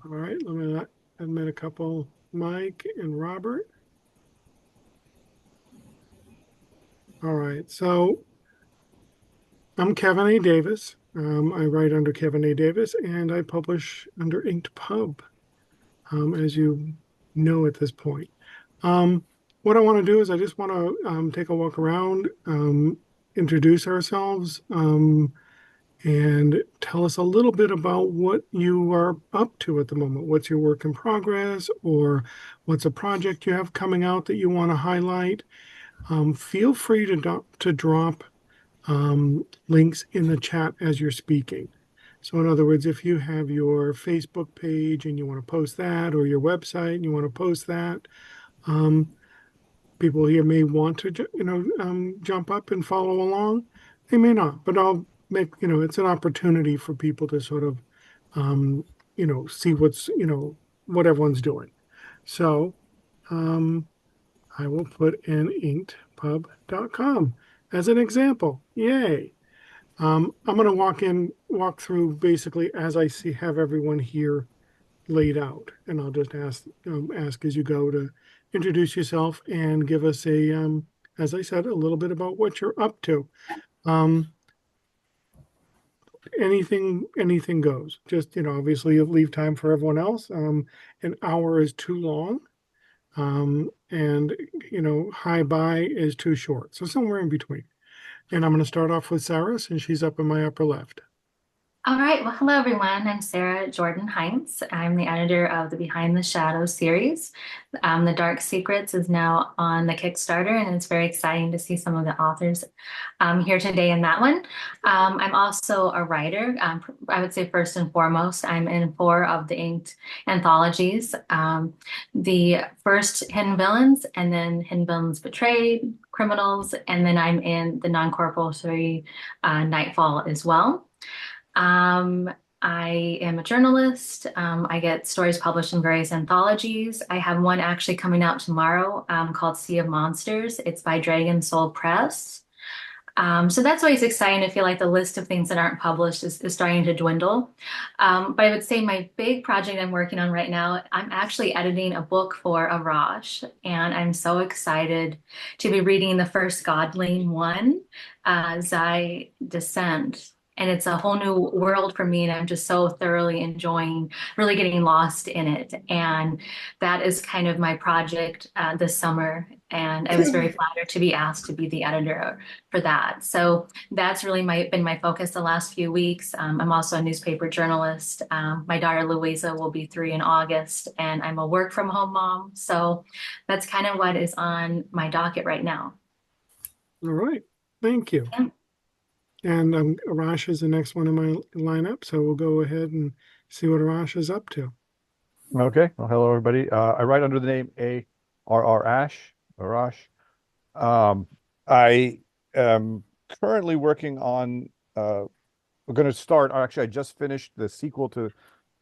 All right, let me admit a couple, Mike and Robert. All right, so I'm Kevin A. Davis. I write under Kevin A. Davis and I publish under Inked Pub, as you know at this point. Um, what I want to do is I just want to take a walk around, introduce ourselves, and tell us a little bit about what you are up to at the moment. What's your work in progress, or what's a project you have coming out that you want to highlight? Feel free to drop links in the chat as you're speaking. So, in other words, if you have your Facebook page and you want to post that, or your website and you want to post that, um, people here may want to, jump up and follow along. They may not, but I'll make, it's an opportunity for people to sort of, um, see what everyone's doing. So, um, I will put in inkedpub.com as an example. Yay. I'm going to walk through basically as I have everyone here laid out, and I'll just ask as you go to introduce yourself and give us as I said, a little bit about what you're up to. Um, anything goes. Just obviously you leave time for everyone else. An hour is too long, and high by is too short. So somewhere in between. And I'm going to start off with Sarah, since she's up in my upper left. All right. Well, hello, everyone. I'm Sarah Jordan Heinz. I'm the editor of the Behind the Shadows series. The Dark Secrets is now on the Kickstarter, and it's very exciting to see some of the authors here today in that one. I'm also a writer. I would say first and foremost, I'm in four of the inked anthologies. The first Hidden Villains, and then Hidden Villains Betrayed, Criminals, and then I'm in the non-corporal Nightfall as well. Um, I am a journalist. I get stories published in various anthologies. I have one actually coming out tomorrow called Sea of Monsters. It's by Dragon Soul Press. So that's always exciting to feel like the list of things that aren't published is starting to dwindle. But I would say my big project I'm working on right now, I'm actually editing a book for Arash, and I'm so excited to be reading the first Godling one, Zai Descent. And it's a whole new world for me, and I'm just so thoroughly enjoying really getting lost in it. And that is kind of my project this summer. And I was very flattered to be asked to be the editor for that. So that's really been my focus the last few weeks. I'm also a newspaper journalist. My daughter Louisa will be 3 in August, and I'm a work from home mom. So that's kind of what is on my docket right now. All right. Thank you. Yeah. And Arash is the next one in my lineup, so we'll go ahead and see what Arash is up to. Okay. Well, hello, everybody. I write under the name A.R.R. Ash, Arash. I am currently working on, we're going to start, actually, I just finished the sequel to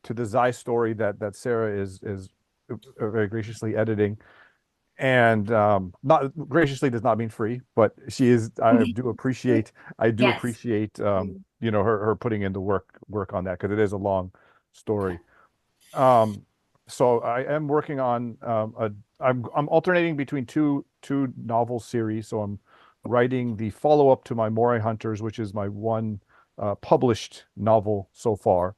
the Zai story that Sarah is very graciously editing. And not graciously does not mean free, but she is, I do Yes. appreciate, her putting in the work on that, because it is a long story. Um, so I am working on I'm alternating between two novel series. So I'm writing the follow-up to my Moray Hunters, which is my one published novel so far.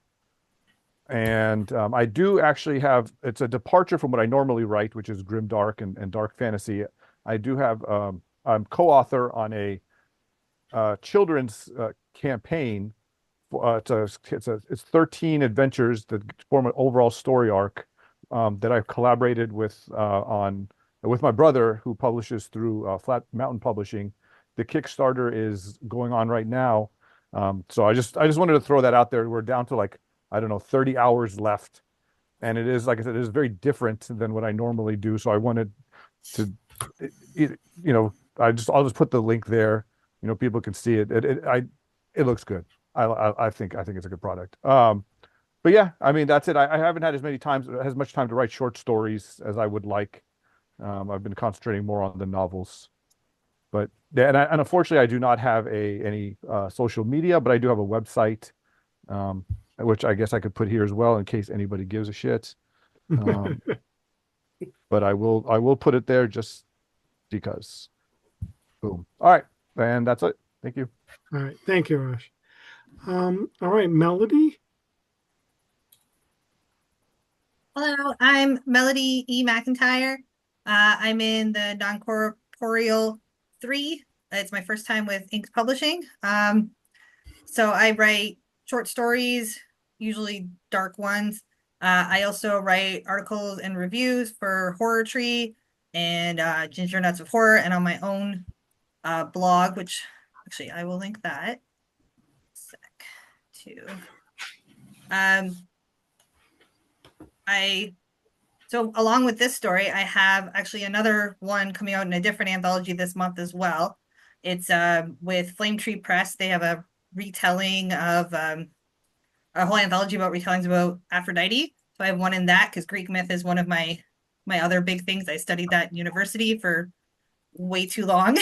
And I do actually have, it's a departure from what I normally write, which is grim dark and dark fantasy. I do have I'm co-author on a children's campaign. It's 13 adventures that form an overall story arc that I've collaborated with my brother, who publishes through Flat Mountain Publishing. The Kickstarter is going on right now, so I just wanted to throw that out there. We're down to, like, I don't know, 30 hours left, and it is, like I said, it is very different than what I normally do. So I wanted to, I'll just put the link there. People can see it. It looks good. I think it's a good product. But yeah, I mean, that's it. I haven't had as much time to write short stories as I would like. I've been concentrating more on the novels. But yeah, and unfortunately, I do not have any social media, but I do have a website. which I guess I could put here as well in case anybody gives a shit. Um, but I will put it there just because. Boom. All right, and that's it. Thank you. All right. Thank you, Rush. All right, Melody. Hello, I'm Melody E. McIntyre. I'm in the Non-Corporeal 3. It's my first time with Inked Publishing. So I write short stories, usually dark ones. I also write articles and reviews for Horror Tree and Ginger Nuts of Horror, and on my own blog, which actually I will link that. Sec too. So along with this story, I have actually another one coming out in a different anthology this month as well. It's with Flame Tree Press. They have a retelling of a whole anthology about retellings about Aphrodite. So I have one in that because Greek myth is one of my other big things. I studied that in university for way too long.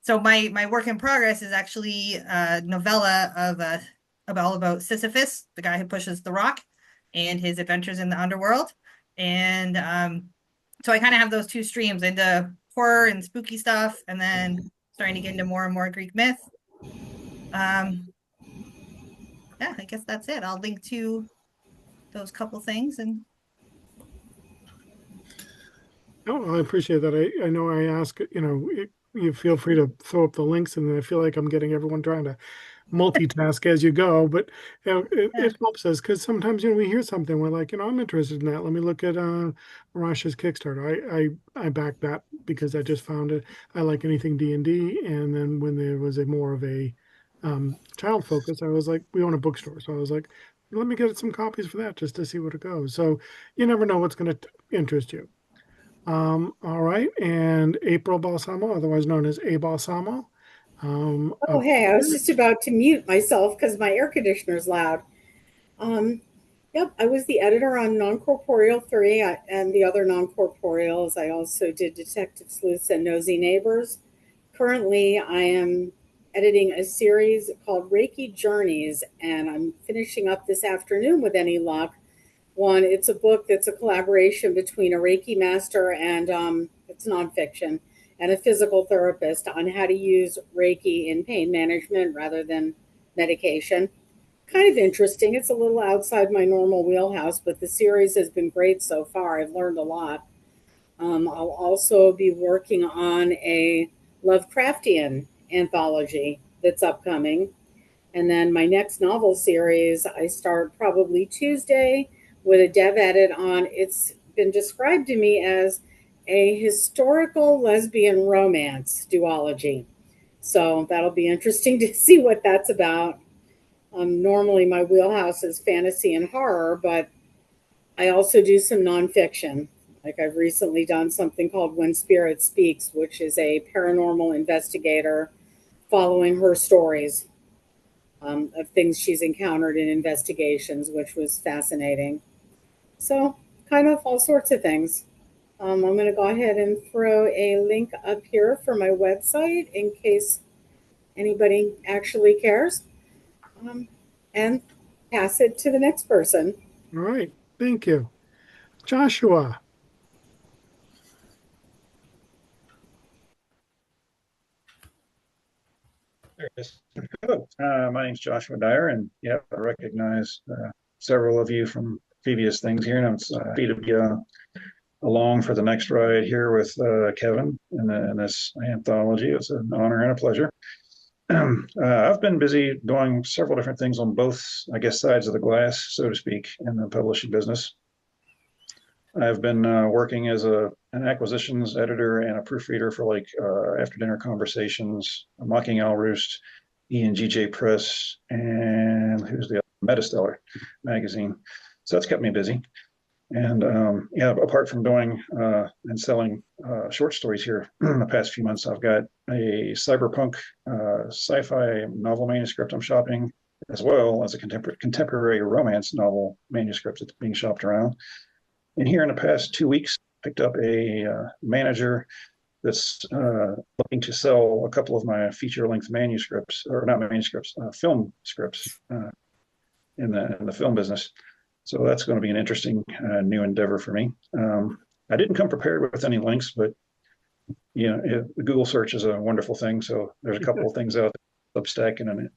So my work in progress is actually a novella of about Sisyphus, the guy who pushes the rock, and his adventures in the underworld. And so I kind of have those two streams into horror and spooky stuff, and then starting to get into more and more Greek myth. Yeah, I guess that's it. I'll link to those couple things. And Oh, I appreciate that. I know I ask, you feel free to throw up the links, and then I feel like I'm getting everyone trying to multitask as you go, but it helps us because sometimes we hear something, we're like, I'm interested in that. Let me look at Rash's Kickstarter. I back that because I just found it. I like anything D&D, and then when there was a more of a child focus, I was like, we own a bookstore, so I was like, let me get some copies for that just to see what it goes. So you never know what's going to interest you. All right, and April Balsamo, otherwise known as A Balsamo. Oh, hey, I was just about to mute myself because my air conditioner's loud. Yep, I was the editor on Non-Corporeal 3 and the other Non-Corporeals. I also did Detective Sleuths and Nosy Neighbors. Currently, I am editing a series called Reiki Journeys, and I'm finishing up this afternoon with any luck. It's a book that's a collaboration between a Reiki master and it's nonfiction, and a physical therapist on how to use Reiki in pain management rather than medication. Kind of interesting. It's a little outside my normal wheelhouse, but the series has been great so far. I've learned a lot. I'll also be working on a Lovecraftian anthology that's upcoming. And then my next novel series, I start probably Tuesday with a dev edit on, it's been described to me as a historical lesbian romance duology. So that'll be interesting to see what that's about. Normally my wheelhouse is fantasy and horror, but I also do some nonfiction. Like I've recently done something called When Spirit Speaks, which is a paranormal investigator following her stories of things she's encountered in investigations, which was fascinating. So kind of all sorts of things. I'm going to go ahead and throw a link up here for my website in case anybody actually cares, and pass it to the next person. All right, thank you. Joshua. There it is. Hello, my name's Joshua Dyer, and yeah, I recognize several of you from previous things here, and I'm happy to be along for the next ride here with Kevin in this anthology. It's an honor and a pleasure. I've been busy doing several different things on both, I guess, sides of the glass, so to speak, in the publishing business. I've been working as an acquisitions editor and a proofreader for like After Dinner Conversations, Mocking Owl Roost, E&GJ Press, and who's the other? Metastellar magazine. So that's kept me busy. And yeah, apart from doing and selling short stories here in the past few months, I've got a cyberpunk sci-fi novel manuscript I'm shopping, as well as a contemporary romance novel manuscript that's being shopped around. And here in the past 2 weeks, picked up a manager that's looking to sell a couple of my feature-length manuscripts, or not manuscripts, film scripts. in the film business. So that's going to be an interesting new endeavor for me. I didn't come prepared with any links, but the Google search is a wonderful thing. So there's a couple of things out there, Substack and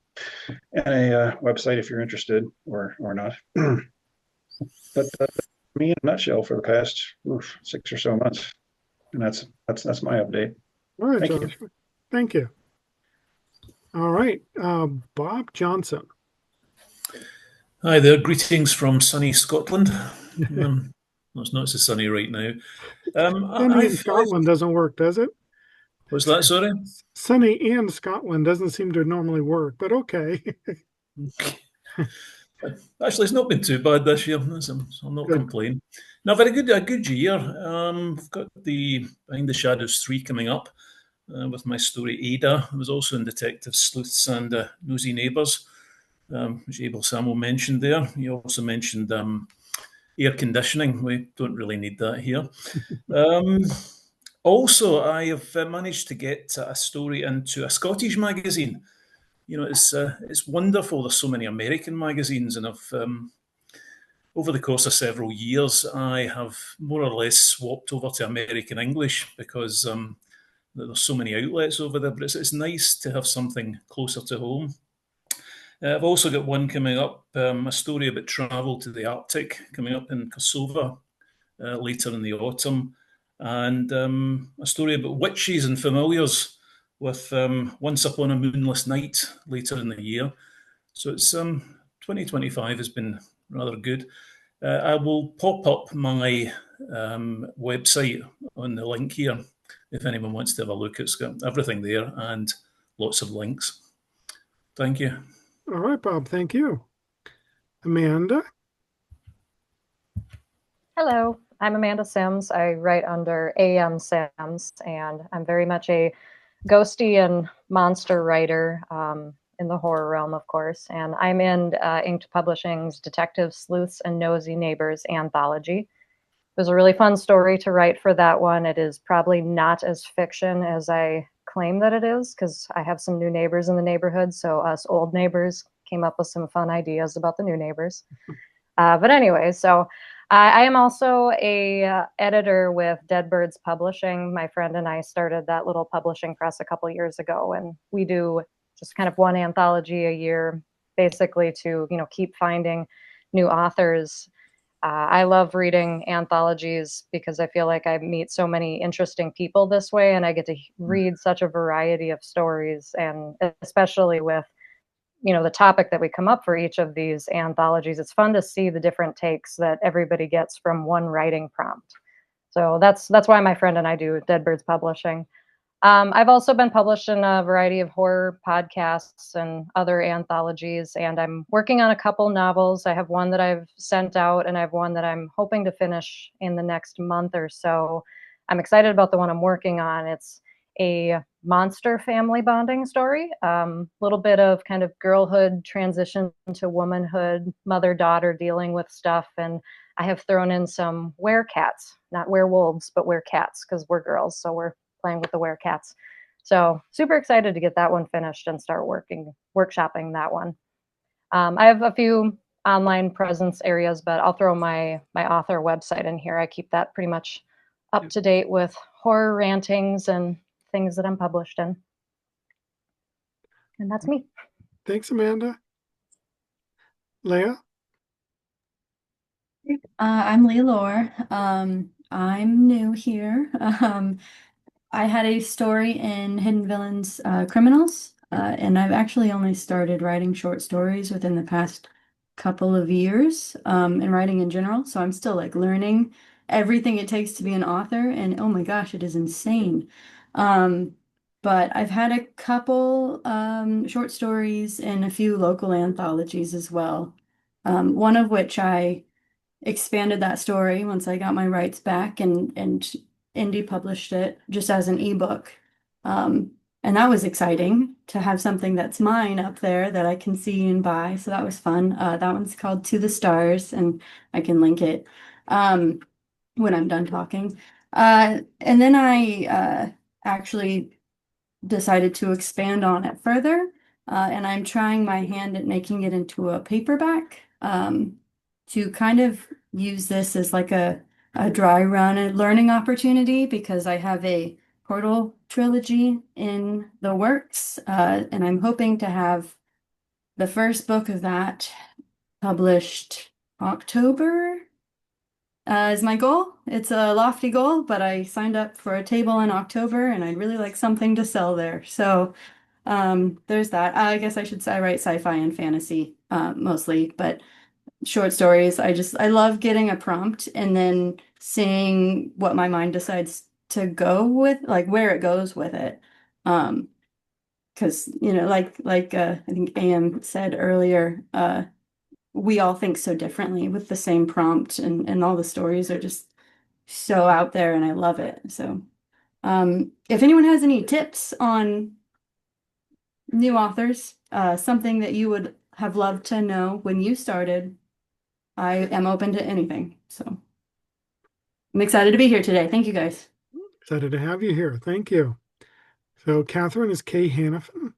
a website if you're interested or not. But me in a nutshell for the past 6 or so months, and that's my update. All right, Thank you. Josh. Thank you. All right, Bob Johnson. Hi there, greetings from sunny Scotland. Well, it's not so sunny right now. Sunny in Scotland doesn't work, does it? What's that, sorry? Sunny in Scotland doesn't seem to normally work, but okay. Actually, it's not been too bad this year. I'll not Good. complain. No, I've had a good year. I've got the Behind the Shadows 3 coming up with my story Ada. I was also in Detective Sleuths and Nosy Neighbours, which Abel Samuel mentioned there. He also mentioned air conditioning. We don't really need that here. Also, I have managed to get a story into a Scottish magazine. It's wonderful. There's so many American magazines, and over the course of several years, I have more or less swapped over to American English because there's so many outlets over there. But it's nice to have something closer to home. I've also got one coming up, a story about travel to the Arctic, coming up in Kosovo later in the autumn, and a story about witches and familiars with Once Upon a Moonless Night later in the year. So it's 2025 has been rather good. I will pop up my website on the link here if anyone wants to have a look. It's got everything there and lots of links. Thank you. All right, Bob. Thank you. Amanda. Hello, I'm Amanda Sims. I write under AM Sims, and I'm very much a ghosty and monster writer in the horror realm, of course. And I'm in Inked Publishing's Detective Sleuths and Nosy Neighbors anthology. It was a really fun story to write for that one. It is probably not as fiction as I claim that it is, because I have some new neighbors in the neighborhood. So us old neighbors came up with some fun ideas about the new neighbors. But anyway, so I am also a editor with Dead Birds Publishing. My friend and I started that little publishing press a couple years ago, and we do just kind of one anthology a year, basically to keep finding new authors. I love reading anthologies because I feel like I meet so many interesting people this way, and I get to read such a variety of stories, and especially with the topic that we come up for each of these anthologies, it's fun to see the different takes that everybody gets from one writing prompt. So that's why my friend and I do Dead Birds Publishing. I've also been published in a variety of horror podcasts and other anthologies, and I'm working on a couple novels. I have one that I've sent out, and I have one that I'm hoping to finish in the next month or so. I'm excited about the one I'm working on. It's a monster family bonding story, little bit of kind of girlhood transition to womanhood, mother-daughter dealing with stuff, and I have thrown in some werecats, not werewolves, but werecats, because we're girls, so we're playing with the werecats. So super excited to get that one finished and start workshopping that one. I have a few online presence areas, but I'll throw my author website in here. I keep that pretty much up to date with horror rantings and things that I'm published in. And that's me. Thanks, Amanda. Leah. I'm Leah Lore. I'm new here. I had a story in Hidden Villains Criminals, and I've actually only started writing short stories within the past couple of years, and writing in general. So I'm still learning everything it takes to be an author, and oh my gosh, it is insane. But I've had a couple short stories and a few local anthologies as well. One of which I expanded that story once I got my rights back and indie published it just as an ebook. And that was exciting to have something that's mine up there that I can see and buy. So that was fun. That one's called To the Stars, and I can link it when I'm done talking. And then I actually decided to expand on it further and I'm trying my hand at making it into a paperback to kind of use this as like a dry run and learning opportunity because I have a Portal trilogy in the works, and I'm hoping to have the first book of that published October is my goal. It's a lofty goal, but I signed up for a table in October and I'd really like something to sell there. So there's that. I guess I should say I write sci-fi and fantasy mostly, but short stories. I love getting a prompt and then seeing what my mind decides to go with, like where it goes with it. Because I think AM said earlier, we all think so differently with the same prompt, and all the stories are just so out there, and I love it. So, if anyone has any tips on new authors, something that you would have loved to know when you started, I am open to anything. So, I'm excited to be here today. Thank you guys. Excited to have you here. Thank you. So Catherine is Kay Hannafin.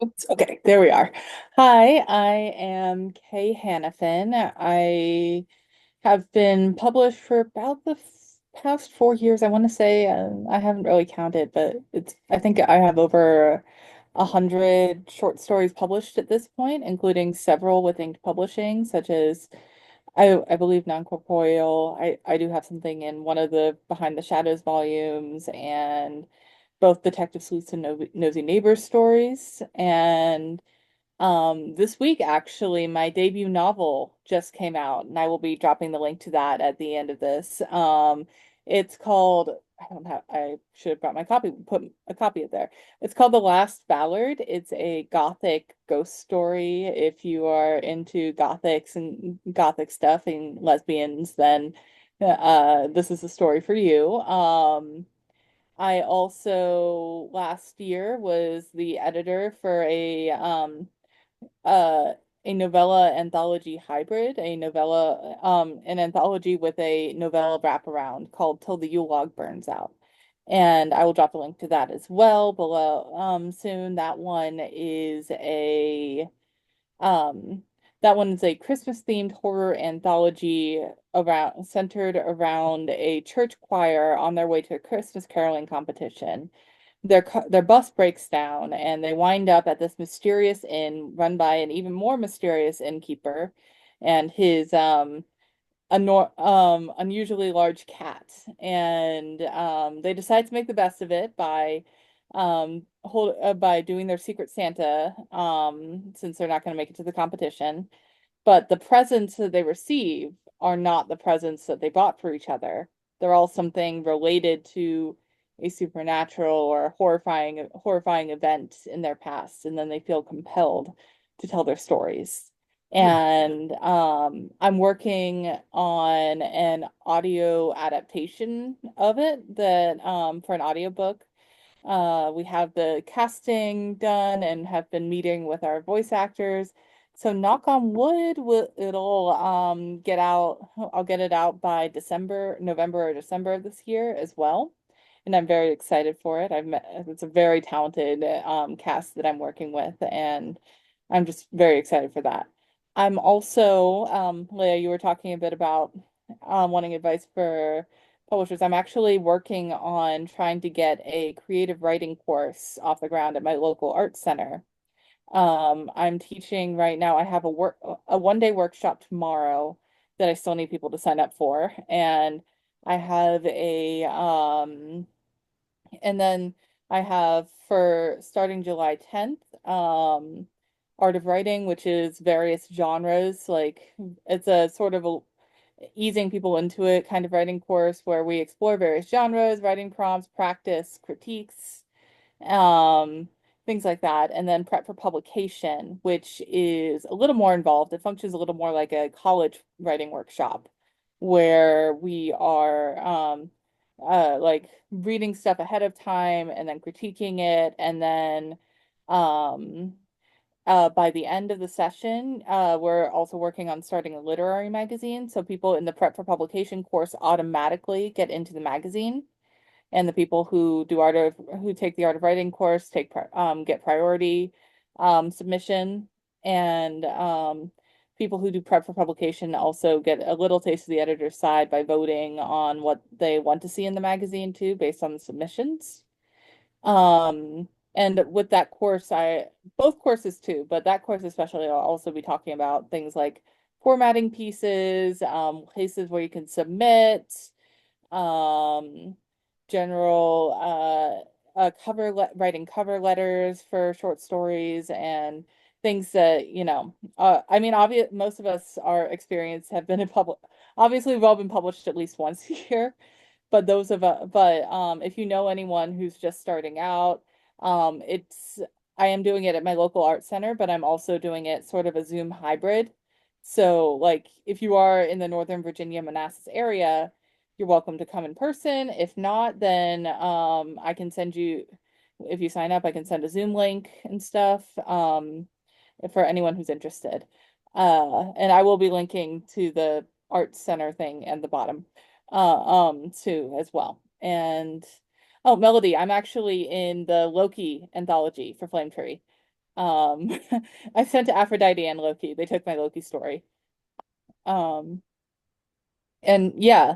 Oops, okay, there we are. Hi, I am Kay Hannafin. I have been published for about the past 4 years. I want to say I haven't really counted, but I think I have over 100 short stories published at this point, including several with Inked Publishing, such as I believe Non-Corporeal. I do have something in one of the Behind the Shadows volumes and both Detective Sleuths and Nosy Neighbors stories. And this week, actually, my debut novel just came out, and I will be dropping the link to that at the end of this. It's called, I should have brought my copy, put a copy of there. It's called The Last Ballad. It's a gothic ghost story. If you are into gothics and gothic stuff and lesbians, then this is a story for you. I also last year was the editor for uh a novella anthology hybrid, an anthology with a novella wraparound called Till the Yule Log Burns Out. And I will drop a link to that as well below soon. Um that one is a Christmas themed horror anthology centered around a church choir on their way to a Christmas caroling competition. Their bus breaks down and they wind up at this mysterious inn run by an even more mysterious innkeeper and his unusually large cat. And they decide to make the best of it by doing their Secret Santa, since they're not going to make it to the competition. But the presents that they receive are not the presents that they bought for each other. They're all something related to a supernatural or horrifying event in their past, and then they feel compelled to tell their stories. And I'm working on an audio adaptation of it that for an audiobook. We have the casting done and have been meeting with our voice actors. So knock on wood, it'll get out. I'll get it out by November or December of this year as well. And I'm very excited for it. It's a very talented cast that I'm working with, and I'm just very excited for that. I'm also, Leah, you were talking a bit about wanting advice for publishers. I'm actually working on trying to get a creative writing course off the ground at my local art center. I'm teaching right now. I have a 1-day workshop tomorrow that I still need people to sign up for, and I have and then I have for starting July 10th, Art of Writing, which is various genres. Like it's a sort of easing people into it kind of writing course where we explore various genres, writing prompts, practice, critiques, things like that. And then prep for publication, which is a little more involved. It functions a little more like a college writing workshop where we are like reading stuff ahead of time and then critiquing it, and then by the end of the session, we're also working on starting a literary magazine. So people in the prep for publication course automatically get into the magazine. and the people who take the art of writing course get priority submission, and people who do prep for publication also get a little taste of the editor's side by voting on what they want to see in the magazine too, based on the submissions. And with that course, both courses too, but that course especially, I'll also be talking about things like formatting pieces, places where you can submit, general writing cover letters for short stories, and things that, I mean, most of us, our experience have been in public. Obviously, we've all been published at least once a year, but if you know anyone who's just starting out, I am doing it at my local art center, but I'm also doing it sort of a Zoom hybrid. So, like, if you are in the Northern Virginia, Manassas area, you're welcome to come in person. If not, then I can send you, if you sign up, I can send a Zoom link and stuff for anyone who's interested. And I will be linking to the art center thing at the bottom too as well. And oh, Melody, I'm actually in the Loki anthology for Flame Tree. I sent to Aphrodite and Loki. They took my Loki story. And yeah,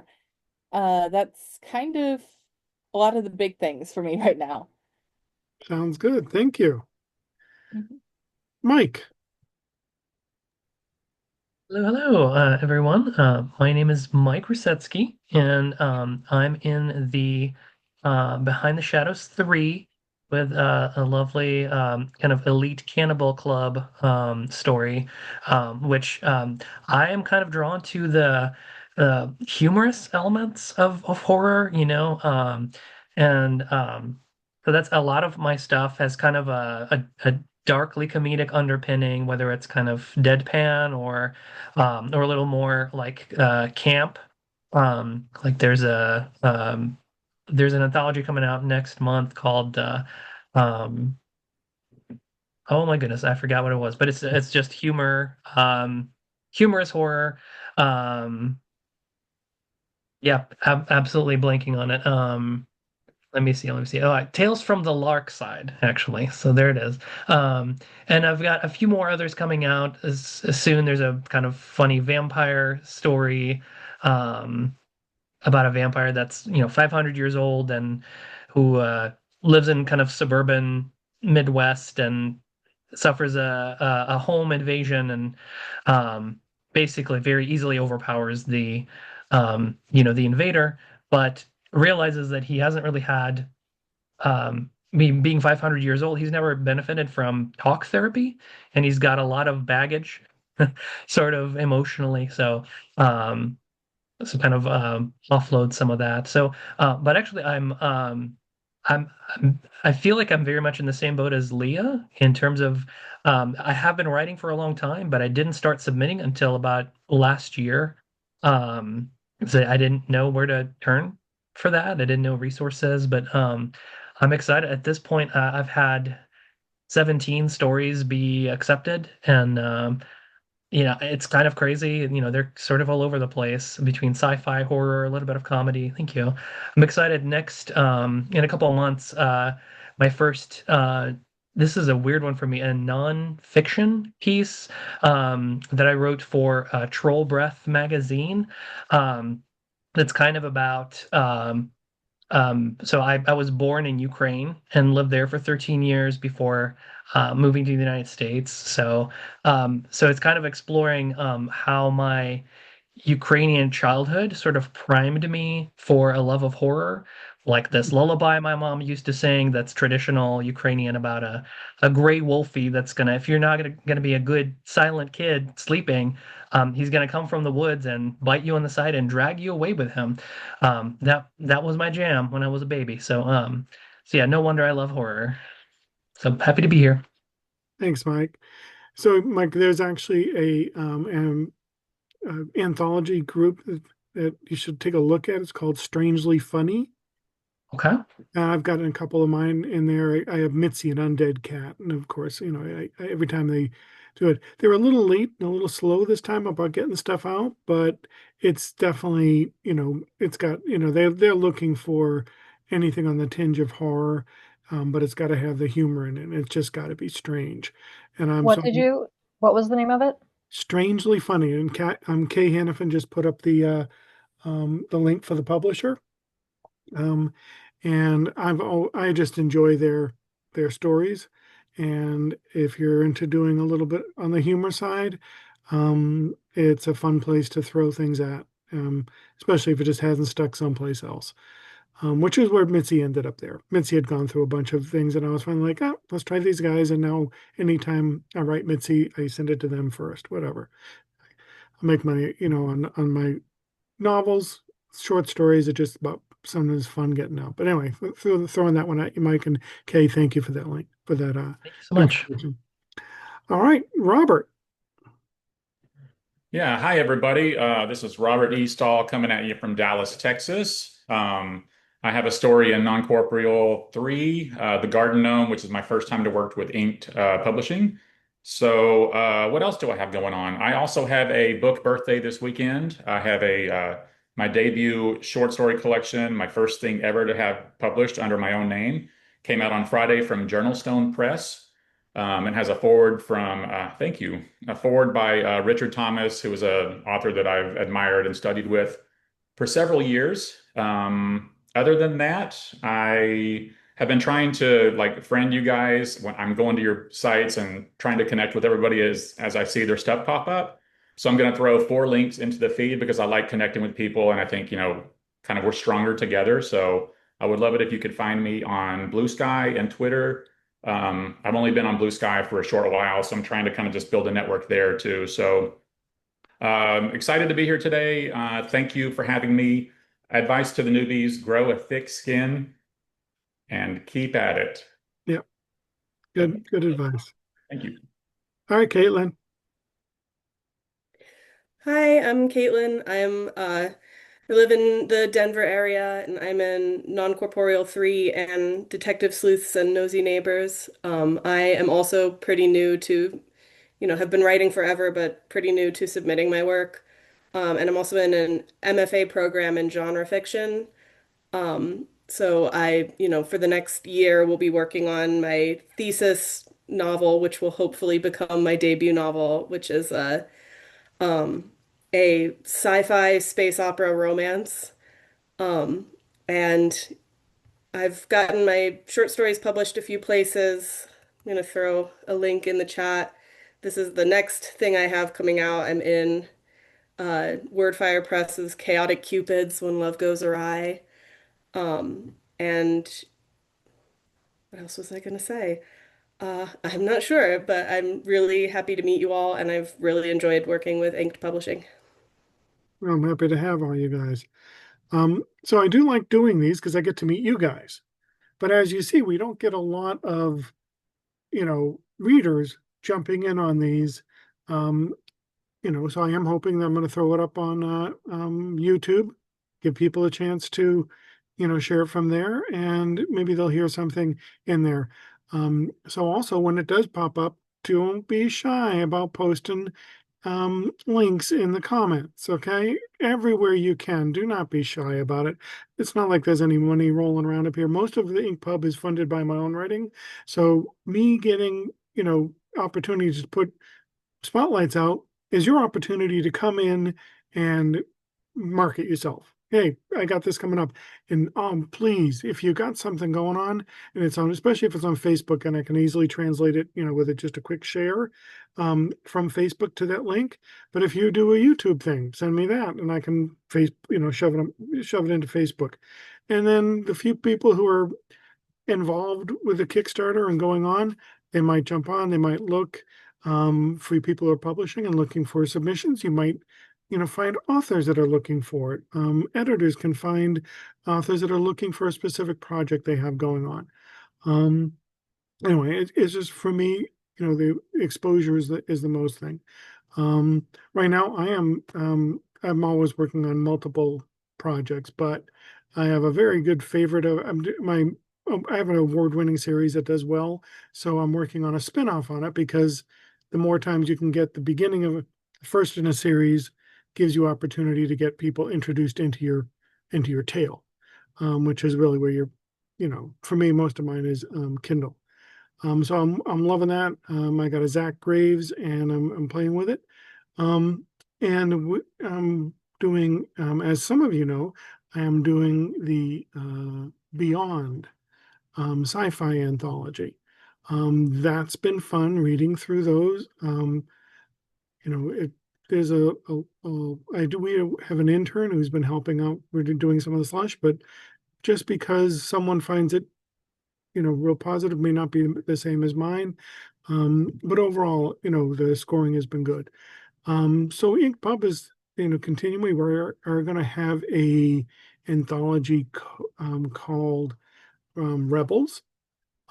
that's kind of a lot of the big things for me right now. Sounds good. Thank you. Mhm. Mike. Hello, everyone. My name is Mike Rusetsky, and I'm in the Behind the Shadows 3 with a lovely kind of elite cannibal club story, which I am kind of drawn to the humorous elements of horror, and so that's a lot of my stuff has kind of a darkly comedic underpinning, whether it's kind of deadpan or a little more like camp. Like there's an anthology coming out next month called um, oh my goodness, I forgot what it was, but it's just humorous horror. Um, yeah, absolutely blanking on it. Let me see. Oh, Tales from the Lark Side, actually. So there it is. And I've got a few more others coming out as soon. There's a kind of funny vampire story about a vampire that's 500 years old and who lives in kind of suburban Midwest and suffers a home invasion and basically very easily overpowers the invader, but realizes that he hasn't really had being 500 years old, he's never benefited from talk therapy, and he's got a lot of baggage, sort of emotionally. So kind of offload some of that. But actually, I feel like I'm very much in the same boat as Leah in terms of I have been writing for a long time, but I didn't start submitting until about last year. So I didn't know where to turn for that. I didn't know resources, but I'm excited. At this point, I've had 17 stories be accepted, and it's kind of crazy. They're sort of all over the place between sci-fi, horror, a little bit of comedy. Thank you. I'm excited. Next, in a couple of months, my first. This is a weird one for me, a non-fiction piece that I wrote for Troll Breath magazine. That's kind of about. So I was born in Ukraine and lived there for 13 years before moving to the United States. So it's kind of exploring how my Ukrainian childhood sort of primed me for a love of horror, like this lullaby my mom used to sing that's traditional Ukrainian about a gray wolfie that's gonna, if you're not gonna be a good silent kid sleeping, he's gonna come from the woods and bite you on the side and drag you away with him. That was my jam when I was a baby. So yeah, no wonder I love horror. So happy to be here. Thanks, Mike. So, Mike, there's actually a anthology group that you should take a look at. It's called Strangely Funny. Okay. I've got a couple of mine in there. I have Mitzi, an undead cat, and of course, I every time they do it, they were a little late and a little slow this time about getting stuff out, but it's definitely, it's got, they're looking for anything on the tinge of horror, but it's got to have the humor in it. And it's just got to be strange. And I'm What was the name of it? Strangely Funny. And Kay Hannafin just put up the link for the publisher. And I just enjoy their stories. And if you're into doing a little bit on the humor side, it's a fun place to throw things at, especially if it just hasn't stuck someplace else. Which is where Mitzi ended up there. Mitzi had gone through a bunch of things, and I was finally like, let's try these guys. And now anytime I write Mitzi, I send it to them first, whatever. I make money, on my novels, short stories are just about something that's fun getting out. But anyway, throwing that one at you, Mike, and Kay, thank you for that link, for that. Thank you so much. All right, Robert. Yeah, hi everybody. This is Robert Eastall coming at you from Dallas, Texas. I have a story in Non-Corporeal 3, The Garden Gnome, which is my first time to work with Inked Publishing. So what else do I have going on? I also have a book birthday this weekend. I have my debut short story collection, my first thing ever to have published under my own name. Came out on Friday from Journalstone Press. And has a foreword from, a foreword by Richard Thomas, who was an author that I've admired and studied with for several years. Other than that, I have been trying to friend you guys when I'm going to your sites and trying to connect with everybody as I see their stuff pop up. So I'm going to throw 4 links into the feed because I like connecting with people, and I think, kind of we're stronger together. So I would love it if you could find me on Blue Sky and Twitter. I've only been on Blue Sky for a short while, so I'm trying to kind of just build a network there too. So excited to be here today. Thank you for having me. Advice to the newbies: grow a thick skin and keep at it. Yep. Good advice. Thank you. All right, Caitlin. Hi, I'm Caitlin. I live in the Denver area, and I'm in Non-Corporeal 3 and Detective Sleuths and Nosy Neighbors. I am also pretty new to, have been writing forever, but pretty new to submitting my work. And I'm also in an MFA program in genre fiction. So I, for the next year, will be working on my thesis novel, which will hopefully become my debut novel, which is a sci-fi space opera romance. And I've gotten my short stories published a few places. I'm going to throw a link in the chat. This is the next thing I have coming out. I'm in Wordfire Press's Chaotic Cupids, When Love Goes Awry. And what else was I going to say? I'm not sure, but I'm really happy to meet you all, and I've really enjoyed working with Inked Publishing. Well, I'm happy to have all you guys. So I do like doing these because I get to meet you guys. But as you see, we don't get a lot of, readers jumping in on these. So I am hoping that I'm going to throw it up on YouTube, give people a chance to, share it from there, and maybe they'll hear something in there. So also when it does pop up, don't be shy about posting links in the comments, okay? Everywhere you can. Do not be shy about it. It's not like there's any money rolling around up here. Most of the Ink Pub is funded by my own writing. So me getting, opportunities to put spotlights out is your opportunity to come in and market yourself. Hey, I got this coming up. And please, if you got something going on and it's on, especially if it's on Facebook, and I can easily translate it, with just a quick share from Facebook to that link. But if you do a YouTube thing, send me that and I can shove it into Facebook. And then the few people who are involved with the Kickstarter and going on, they might jump on, they might look for people who are publishing and looking for submissions. You might find authors that are looking for it. Editors can find authors that are looking for a specific project they have going on. Anyway, it's just, for me, the exposure is the most thing. Right now, I'm always working on multiple projects, but I have a very good favorite of I have an award-winning series that does well, so I'm working on a spin-off on it, because the more times you can get the beginning of first in a series gives you opportunity to get people introduced into your tale, which is really where for me, most of mine is Kindle. So I'm loving that. I got a Zach Graves, and I'm playing with it. I'm doing, as some of you know, I am doing the Beyond sci-fi anthology. That's been fun reading through those. There's we have an intern who's been helping out. We're doing some of the slush, but just because someone finds it, real positive may not be the same as mine. But overall, the scoring has been good. So InkPub is, continuing. We are going to have a anthology called Rebels.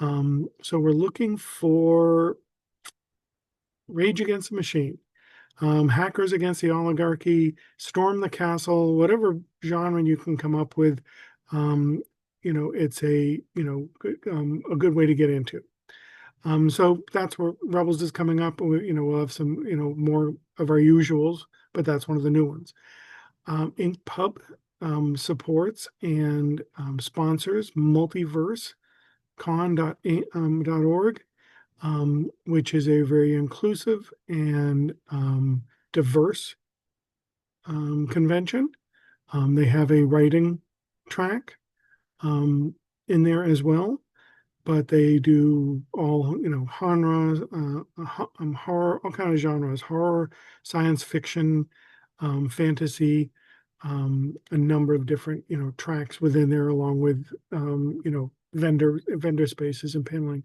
So we're looking for Rage Against the Machine, Hackers Against the Oligarchy, Storm the Castle, whatever genre you can come up with. It's a good way to get into. So that's where Rebels is coming up. We'll have some more of our usuals, but that's one of the new ones. InkPub supports and sponsors multiversecon.org, which is a very inclusive and diverse convention. They have a writing track in there as well, but they do all genres, horror, all kind of genres: horror, science fiction, fantasy, a number of different tracks within there, along with vendor spaces and paneling.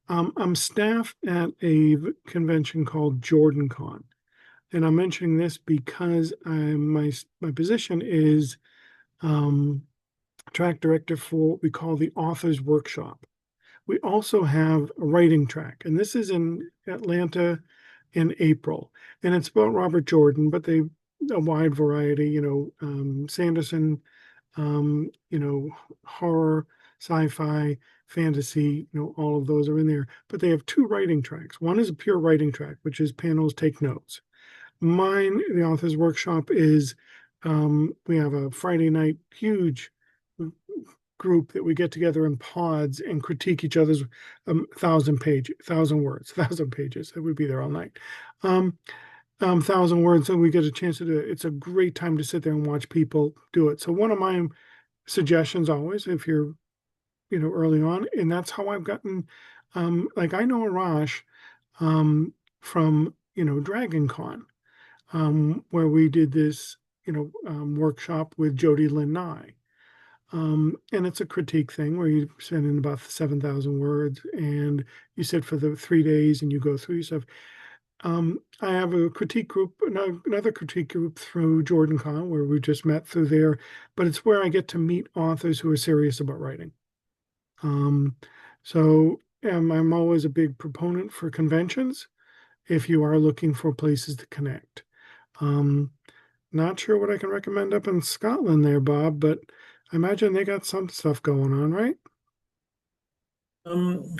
I'm staff at a convention called JordanCon, and I'm mentioning this because my position is track director for what we call the Authors Workshop. We also have a writing track, and this is in Atlanta in April, and it's about Robert Jordan, but a wide variety, Sanderson, horror, sci-fi, fantasy, all of those are in there. But they have two writing tracks. One is a pure writing track, which is panels, take notes. Mine, the Authors Workshop, is we have a Friday night huge group that we get together in pods and critique each other's 1,000 pages. That would be there all night. 1,000 words, so we get a chance to do it. It's a great time to sit there and watch people do it. So one of my suggestions always, if you're early on, and that's how I've gotten, like, I know Arash from Dragon Con, where we did this workshop with Jody Lynn Nye. And it's a critique thing where you send in about 7,000 words and you sit for the 3 days and you go through your stuff. I have a critique group, another critique group through JordanCon, where we just met through there, but it's where I get to meet authors who are serious about writing. So I'm always a big proponent for conventions if you are looking for places to connect. Not sure what I can recommend up in Scotland there, Bob, but I imagine they got some stuff going on, right?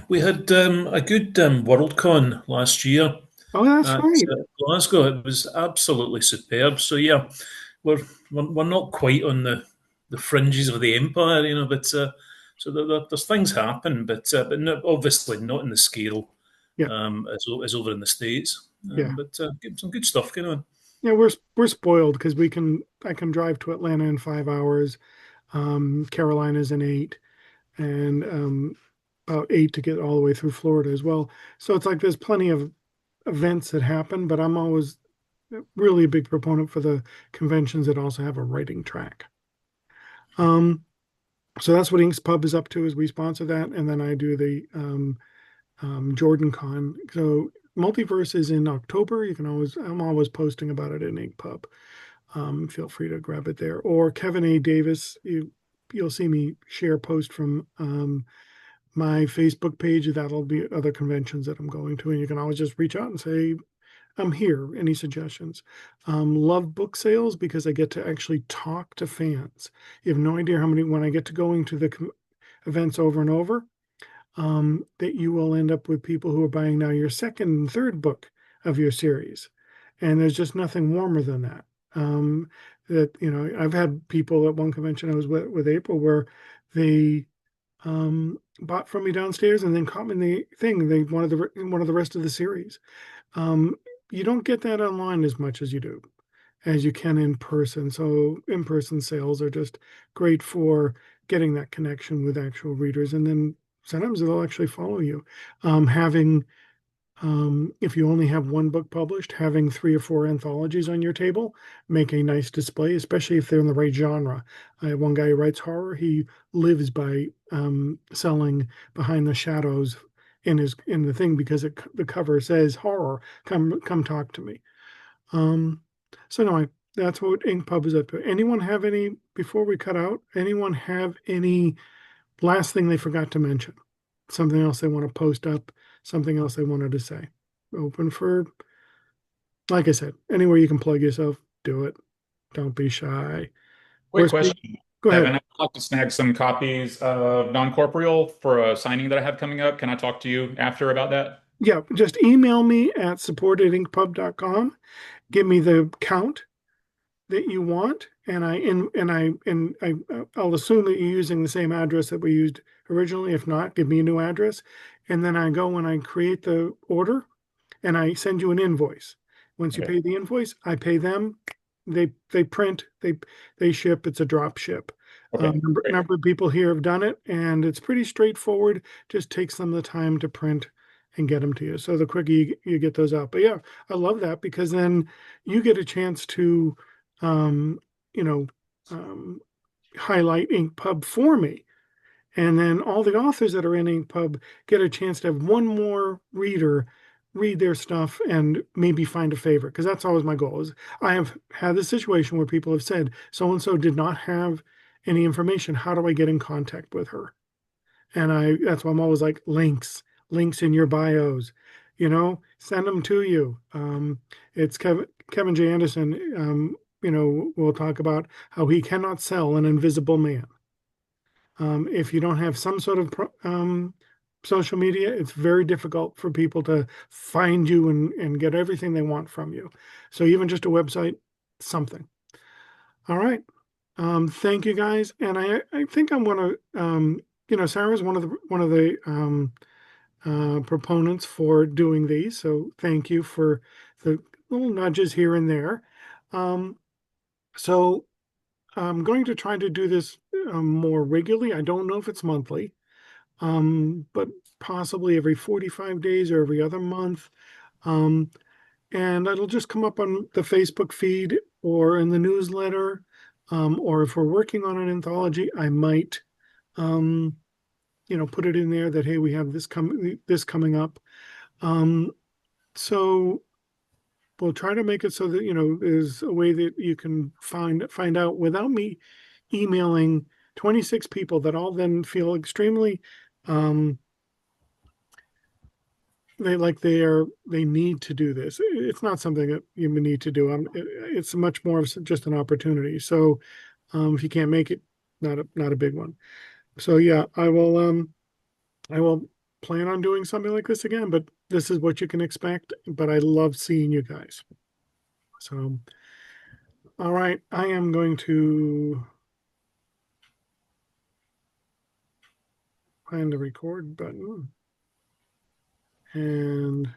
We had a good Worldcon last year. Oh, that's right. Glasgow. It was absolutely superb. So yeah, we're not quite on the fringes of the empire, but so there's things happen, but obviously not in the scale as over in the States. But some good stuff going on. Yeah, we're spoiled because I can drive to Atlanta in 5 hours. Carolina's in 8, and about 8 to get all the way through Florida as well. So it's like there's plenty of events that happen, but I'm always really a big proponent for the conventions that also have a writing track. So that's what InkPub is up to, is we sponsor that, and then I do the JordanCon. So Multiverse is in October. I'm always posting about it in InkPub. Feel free to grab it there. Or Kevin A. Davis, you'll see me share a post from my Facebook page. That'll be other conventions that I'm going to, and you can always just reach out and say, I'm here. Any suggestions? Love book sales because I get to actually talk to fans. You have no idea how many, when I get to going to the events over and over, that you will end up with people who are buying now your second and third book of your series. And there's just nothing warmer than that. I've had people at one convention I was with April, where they bought from me downstairs and then caught me in the thing. They wanted the rest of the series. You don't get that online as much as you can in person. So in-person sales are just great for getting that connection with actual readers. And then sometimes they'll actually follow you. If you only have one book published, having 3 or 4 anthologies on your table make a nice display, especially if they're in the right genre. I have one guy who writes horror. He lives by selling Behind the Shadows in the thing because the cover says horror. Come talk to me. So anyway, that's what InkPub is up to. Anyone have any, before we cut out, anyone have any last thing they forgot to mention? Something else they want to post up, something else they wanted to say? Open for, like I said, anywhere you can plug yourself, do it. Don't be shy. Quick question. Go ahead. Kevin, I'd like to snag some copies of Non-Corporeal for a signing that I have coming up. Can I talk to you after about that? Yeah, just email me at support@inkpub.com. Give me the count that you want, and I'll assume that you're using the same address that we used originally. If not, give me a new address, and then I go and I create the order, and I send you an invoice. Once you Okay. pay the invoice, I pay them. They print, they ship. It's a drop ship. Okay, great. Number of people here have done it, and it's pretty straightforward. Just takes them the time to print and get them to you. So the quicker you get those out. But yeah, I love that because then you get a chance to, you know, highlight InkPub for me. And then all the authors that are in InkPub get a chance to have one more reader read their stuff and maybe find a favorite. Because that's always my goal. Is I have had this situation where people have said, so-and-so did not have any information. How do I get in contact with her? And that's why I'm always like, links in your bios, send them to you. It's Kevin J. Anderson, we'll talk about how he cannot sell an invisible man. If you don't have some sort of social media, it's very difficult for people to find you and get everything they want from you. So even just a website, something. All right. Thank you guys. And I think I'm going to, Sarah's one of the proponents for doing these. So thank you for the little nudges here and there. So I'm going to try to do this more regularly. I don't know if it's monthly, but possibly every 45 days or every other month. And it'll just come up on the Facebook feed or in the newsletter. Or if we're working on an anthology, I might, put it in there that, hey, we have this coming up. So we'll try to make it so that, there's a way that you can find out without me emailing 26 people that all then feel extremely, they need to do this. It's not something that you need to do. It's much more of just an opportunity. So if you can't make it, not a big one. So yeah, I will plan on doing something like this again, but this is what you can expect. But I love seeing you guys. So, all right, I am going to find the record button and